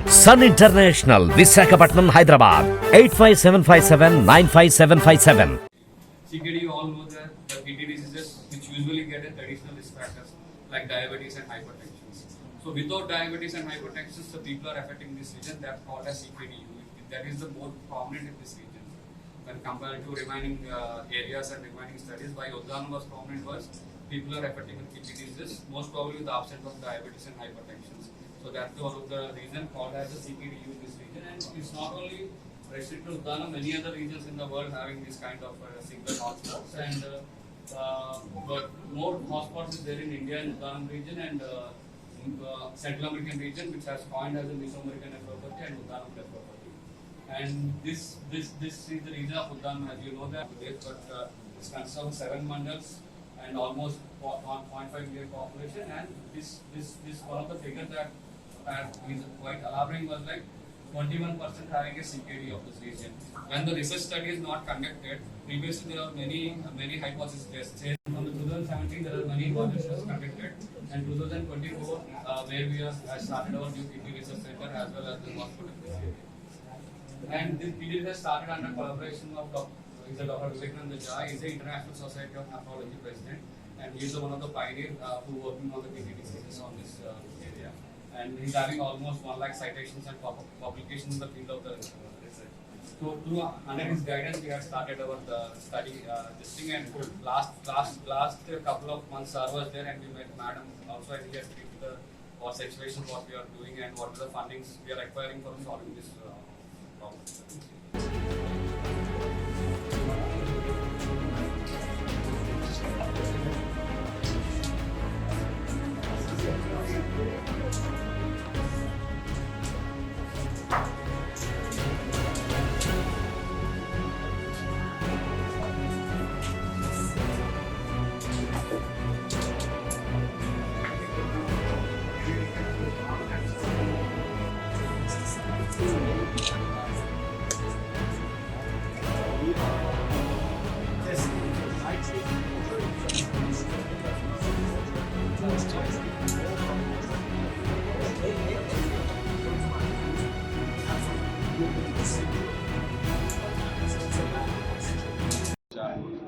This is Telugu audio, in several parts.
Sun International, Visakhapatnam, Hyderabad, 85757 95757. CKD, you all know that the kidney diseases which usually get a traditional risk factors like diabetes and hypertension. So without diabetes and hypertension, the people are affecting this region. They are called as CKD. That is the more prominent in this region when compared to remaining areas and remaining studies. Why Uddanam was prominent was people are affecting with kidney diseases, most probably with the absence of diabetes and hypertension. So that's one of the reason called as the CKDU in this region, and it's not only restricted to Uddanam. Many other regions in the world having this kind of single hotspots, and but more hotspots is there in India and Uddanam region and Central American region, which has coined as the Mesoamerican nephropathy and Uddanam nephropathy. And this is the region of Uddanam, as you know that, but it consists of 7 mandals and almost 1.5 million population. And this one of the figures that is quite alarming was like 21% having a CKD of this region. When the research study is not conducted, previously there are many hypothesis tests. From the 2017 there are many hypotheses conducted, and 2024 where we have started our new kidney research center as well as the hospital. And this kidney research started under collaboration of Dr. Vivekananda Jha. He is the International Society of Nephrology president, and he is one of the pioneers who working on the kidney diseases on this area. And he's having almost 1 lakh citations and publications in the field of the research. So under his guidance, we have started our study this thing. And last couple of months, sir was there, and we met madam also, and he has briefed what situation, what we are doing, and what are the fundings we are acquiring for solving this problem.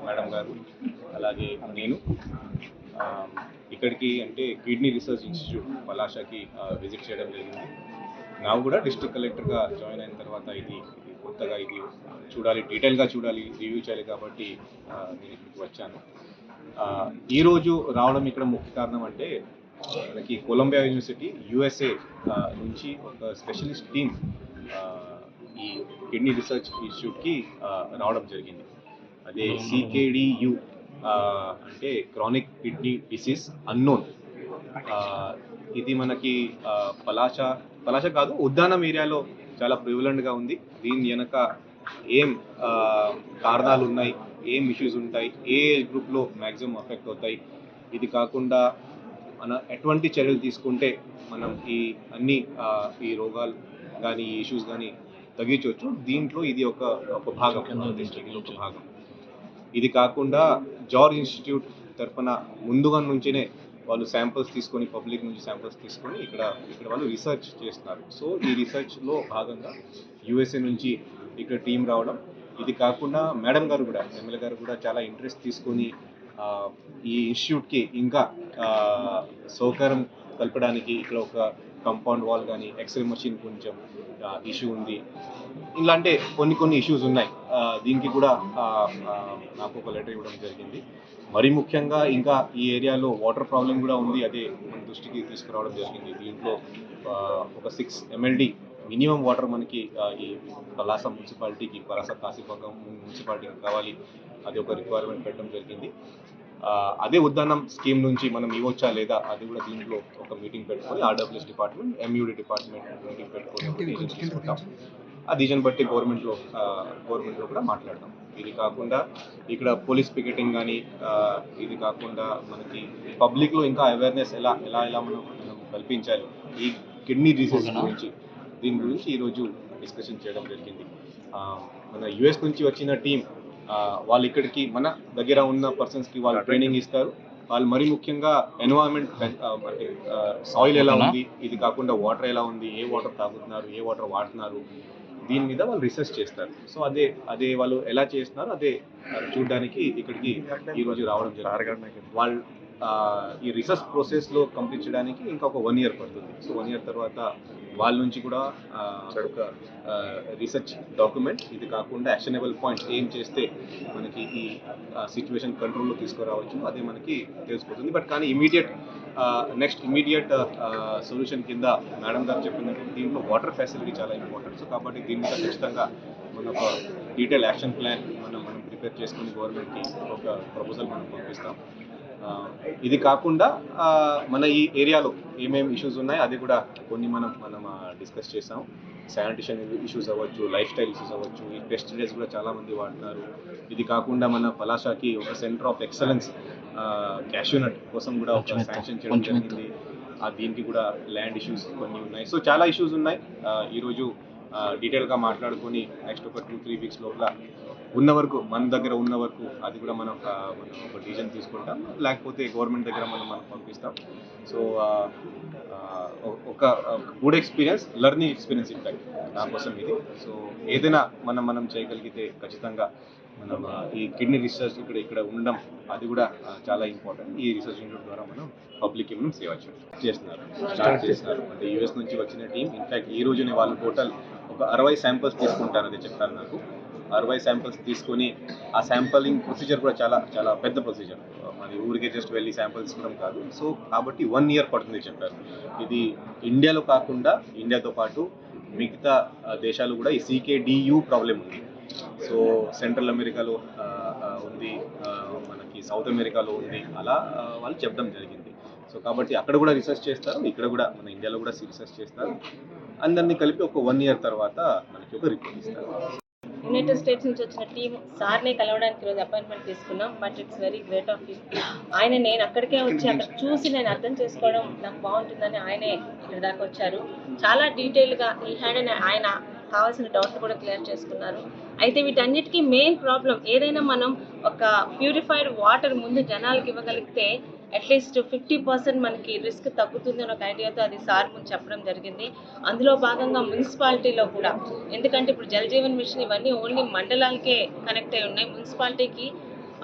Madam గారు అలాగే నేను ఇక్కడికి అంటే కిడ్నీ రీసెర్చ్ ఇన్స్టిట్యూట్ పలాషాకి విజిట్ చేయడం జరిగింది. నాకు కూడా డిస్ట్రిక్ట్ కలెక్టర్గా జాయిన్ అయిన తర్వాత ఇది కొత్తగా ఇది చూడాలి, డీటెయిల్గా చూడాలి, రివ్యూ చేయాలి కాబట్టి నేను ఇక్కడికి వచ్చాను. ఈరోజు రావడం ఇక్కడ ముఖ్య కారణం అంటే మనకి కొలంబియా యూనివర్సిటీ USA నుంచి ఒక స్పెషలిస్ట్ టీమ్ ఈ కిడ్నీ రీసెర్చ్ ఇన్స్టిట్యూట్కి రావడం జరిగింది. అదే CKDU అంటే క్రానిక్ కిడ్నీ డిసీజ్ అన్నోన్. ఇది మనకి పలాష కాదు, ఉద్దానం ఏరియాలో చాలా ప్రివలెంట్గా ఉంది. దీని వెనక ఏం కారణాలు ఉన్నాయి, ఏం ఇష్యూస్ ఉంటాయి, ఏ ఏజ్ గ్రూప్లో మ్యాక్సిమం అఫెక్ట్ అవుతాయి, ఇది కాకుండా మన ఎటువంటి చర్యలు తీసుకుంటే మనం ఈ రోగాలు కానీ ఈ ఇష్యూస్ కానీ తగ్గించవచ్చు. దీంట్లో ఇది ఒక భాగం, ఒక భాగం. ఇది కాకుండా జార్జ్ ఇన్స్టిట్యూట్ తరఫున ముందుగా నుంచినే వాళ్ళు శాంపిల్స్ తీసుకొని, పబ్లిక్ నుంచి శాంపిల్స్ తీసుకొని ఇక్కడ వాళ్ళు రీసెర్చ్ చేస్తున్నారు. సో ఈ రీసెర్చ్లో భాగంగా USA నుంచి ఇక్కడ టీం రావడం. ఇది కాకుండా మేడం గారు కూడా, ఎమ్మెల్యే గారు కూడా చాలా ఇంట్రెస్ట్ తీసుకొని ఈ ఇన్స్టిట్యూట్కి ఇంకా సౌకర్యం కల్పడానికి ఇక్కడ ఒక కంపౌండ్ వాల్ కానీ, ఎక్స్రే మషిన్ కొంచెం ఇష్యూ ఉంది, ఇలాంటి కొన్ని ఇష్యూస్ ఉన్నాయి. దీనికి కూడా నాకు ఒక లెటర్ ఇవ్వడం జరిగింది. మరీ ముఖ్యంగా ఇంకా ఈ ఏరియాలో వాటర్ ప్రాబ్లం కూడా ఉంది, అదే మన దృష్టికి తీసుకురావడం జరిగింది. దీంట్లో ఒక 6 MLD మినిమం వాటర్ మనకి ఈ పలాస మున్సిపాలిటీకి, పలాస కాశీపాకం మున్సిపాలిటీకి కావాలి, అది ఒక రిక్వైర్మెంట్ పెట్టడం జరిగింది. అదే ఉద్దానం స్కీమ్ నుంచి మనం ఇవ్వచ్చా లేదా అది కూడా దీంట్లో ఒక మీటింగ్ పెట్టుకొని RWS department, MUD department meeting పెట్టుకొని తీసుకుంటాం. ఆ డిసిజన్ బట్టి గవర్నమెంట్లో కూడా మాట్లాడదాం. ఇది కాకుండా ఇక్కడ పోలీస్ పికెటింగ్ కానీ, ఇది కాకుండా మనకి పబ్లిక్లో ఇంకా అవేర్నెస్ ఎలా మనం కల్పించాలి ఈ కిడ్నీ డిసీజ్ గురించి, దీని గురించి ఈరోజు డిస్కషన్ చేయడం జరిగింది. మన US నుంచి వచ్చిన టీం వాళ్ళు ఇక్కడికి మన దగ్గర ఉన్న పర్సన్స్కి వాళ్ళు ట్రైనింగ్ ఇస్తారు. వాళ్ళు మరీ ముఖ్యంగా ఎన్వైరన్మెంట్ అంటే సాయిల్ ఎలా ఉంది, ఇది కాకుండా వాటర్ ఎలా ఉంది, ఏ వాటర్ తాగుతున్నారు, ఏ వాటర్ వాడుతున్నారు, దీని మీద వాళ్ళు రీసెర్చ్ చేస్తారు. సో అదే వాళ్ళు ఎలా చేస్తున్నారు అదే చూడడానికి ఇక్కడికి ఈరోజు రావడం జరిగింది. వాళ్ళు ఈ రీసెర్చ్ ప్రాసెస్లో కంప్లీట్ చేయడానికి ఇంకొక 1 year పడుతుంది. సో 1 year తర్వాత వాళ్ళ నుంచి కూడా ఒక రీసెర్చ్ డాక్యుమెంట్, ఇది కాకుండా యాక్షనబుల్ పాయింట్స్ ఏం చేస్తే మనకి ఈ సిచ్యువేషన్ కంట్రోల్లో తీసుకురావచ్చు అదే మనకి తెలిసిపోతుంది. బట్ కానీ నెక్స్ట్ ఇమీడియట్ సొల్యూషన్ కింద మేడం గారు చెప్పిందంటే దీంట్లో వాటర్ ఫెసిలిటీ చాలా ఇంపార్టెంట్. సో కాబట్టి దీని మీద ఖచ్చితంగా మన ఒక డీటెయిల్ యాక్షన్ ప్లాన్ మనం ప్రిపేర్ చేసుకుని గవర్నమెంట్కి ఒక ప్రపోజల్ మనం పంపిస్తాం. ఇది కాకుండా మన ఈ ఏరియాలో ఏమేమి ఇష్యూస్ ఉన్నాయో అది కూడా కొన్ని మనం డిస్కస్ చేసాం. శానిటేషన్ ఇష్యూస్ అవ్వచ్చు, లైఫ్ స్టైల్ ఇష్యూస్ అవ్వచ్చు, ఈ పెస్టిసైడ్స్ కూడా చాలామంది వాడుతున్నారు. ఇది కాకుండా మన పలాషాకి ఒక సెంటర్ ఆఫ్ ఎక్సలెన్స్ క్యాష్యూనట్ కోసం కూడా ఒక శాంక్షన్ చేయడం జరిగింది. దీనికి కూడా ల్యాండ్ ఇష్యూస్ కొన్ని ఉన్నాయి. సో చాలా ఇష్యూస్ ఉన్నాయి. ఈరోజు డీటెయిల్గా మాట్లాడుకొని నెక్స్ట్ ఒక 2-3 weeks లోపల మన దగ్గర ఉన్న వరకు అది కూడా మనం ఒక డిసిజన్ తీసుకుంటాం, లేకపోతే గవర్నమెంట్ దగ్గర మనం పంపిస్తాం. సో ఒక good experience, learning experience impact దానికోసం ఇది. సో ఏదైనా మనం చేయగలిగితే ఖచ్చితంగా మనం ఈ కిడ్నీ రీసెర్చ్ ఇక్కడ ఉండడం అది కూడా చాలా ఇంపార్టెంట్. ఈ రీసెర్చ్ ఇన్స్టిట్యూట్ ద్వారా మనం పబ్లిక్కి మనం సేవ స్టార్ట్ చేస్తున్నారు. అంటే US నుంచి వచ్చిన టీం ఇన్ఫ్యాక్ట్ ఈ రోజునే వాళ్ళు టోటల్ ఒక 60 శాంపిల్స్ తీసుకుంటారు. అది చెప్పారు నాకు. 60 శాంపిల్స్ తీసుకొని ఆ శాంపలింగ్ ప్రొసీజర్ కూడా చాలా చాలా పెద్ద ప్రొసీజర్. మరి ఊరికే జస్ట్ వెళ్ళి శాంపిల్స్ ఇవ్వడం కాదు. సో కాబట్టి 1 year పడుతుంది చెప్పారు. ఇది ఇండియాలో కాకుండా ఇండియాతో పాటు మిగతా దేశాలు కూడా ఈ CKDU ప్రాబ్లం ఉంది. సో సెంట్రల్ అమెరికాలో ఉంది, మనకి సౌత్ అమెరికాలో ఉంది, అలా వాళ్ళు చెప్పడం జరిగింది. సో కాబట్టి అక్కడ కూడా రీసెర్చ్ చేస్తారు, ఇక్కడ కూడా మన ఇండియాలో కూడా రీసెర్చ్ చేస్తారు. అందరినీ కలిపి ఒక 1 year తర్వాత మనకి ఒక రిపోర్ట్ ఇస్తారు. యునైటెడ్ స్టేట్స్ నుంచి వచ్చిన టీం సార్నే కలవడానికి ఈరోజు అపాయింట్మెంట్ తీసుకున్నాం. But it's very great of you. నేను అక్కడికే వచ్చి అక్కడ చూసి నేను అర్థం చేసుకోవడం నాకు బాగుంటుందని ఆయనే ఇక్కడ దాకా వచ్చారు. చాలా డీటెయిల్గా ఈ హ్యాండ్ ఆయన కావాల్సిన డౌట్లు కూడా క్లియర్ చేసుకున్నారు. అయితే వీటన్నిటికీ మెయిన్ ప్రాబ్లం ఏదైనా మనం ఒక ప్యూరిఫైడ్ వాటర్ ముందు జనాలకి ఇవ్వగలిగితే అట్లీస్ట్ 50% మనకి రిస్క్ తగ్గుతుంది అని ఒక ఐడియాతో అది సార్ ముందు చెప్పడం జరిగింది. అందులో భాగంగా మున్సిపాలిటీలో కూడా, ఎందుకంటే ఇప్పుడు జల్ జీవన్ మిషన్ ఇవన్నీ ఓన్లీ మండలాలకే కనెక్ట్ అయి ఉన్నాయి. మున్సిపాలిటీకి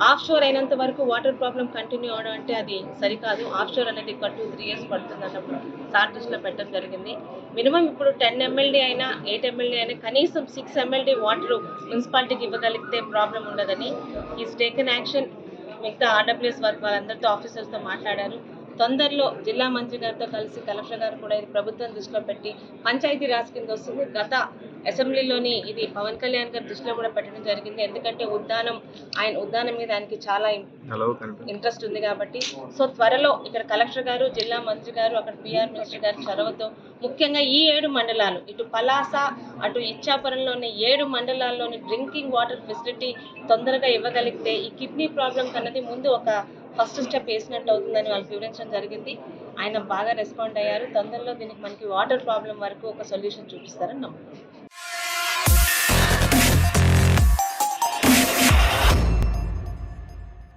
ఆఫ్ షోర్ అయినంత వరకు వాటర్ ప్రాబ్లం కంటిన్యూ అవడం అంటే అది సరికాదు. ఆఫ్ షోర్ అనేది ఒక 2-3 years పడుతుంది అన్నప్పుడు సార్ దృష్టిలో పెట్టడం జరిగింది. మినిమం ఇప్పుడు 10 MLD అయినా 8 MLD అయినా కనీసం 6 MLD వాటర్ మున్సిపాలిటీకి ఇవ్వగలిగితే ప్రాబ్లం ఉండదని ఈజ్ టేకెన్ యాక్షన్. మిగతా RWS వర్క్ వాళ్ళందరితో ఆఫీసర్స్తో మాట్లాడారు. తొందరలో జిల్లా మంత్రి గారితో కలిసి కలెక్టర్ గారు కూడా ఇది ప్రభుత్వం దృష్టిలో పెట్టి పంచాయతీ రాజ్ కింద వస్తుంది. గత అసెంబ్లీలోని ఇది పవన్ కళ్యాణ్ గారి దృష్టిలో కూడా పెట్టడం జరిగింది. ఎందుకంటే ఉద్దానం మీద ఆయనకి చాలా ఇంట్రెస్ట్ ఉంది కాబట్టి. సో త్వరలో ఇక్కడ కలెక్టర్ గారు, జిల్లా మంత్రి గారు, అక్కడ PR మినిస్టర్ గారి చొరవతో ముఖ్యంగా ఈ 7 మండలాలు, ఇటు పలాస అటు ఇచ్చాపురంలోని 7 మండలాల్లోని డ్రింకింగ్ వాటర్ ఫెసిలిటీ తొందరగా ఇవ్వగలిగితే ఈ కిడ్నీ ప్రాబ్లం కన్నది ముందు ఒక ఫస్ట్ స్టెప్ వేసినట్టు అవుతుందని వాళ్ళకి వివరించడం జరిగింది. ఆయన బాగా రెస్పాండ్ అయ్యారు. తొందరలో దీనికి మనకి వాటర్ ప్రాబ్లం వరకు ఒక సొల్యూషన్ చూపిస్తారని నమ్ముతున్నాను.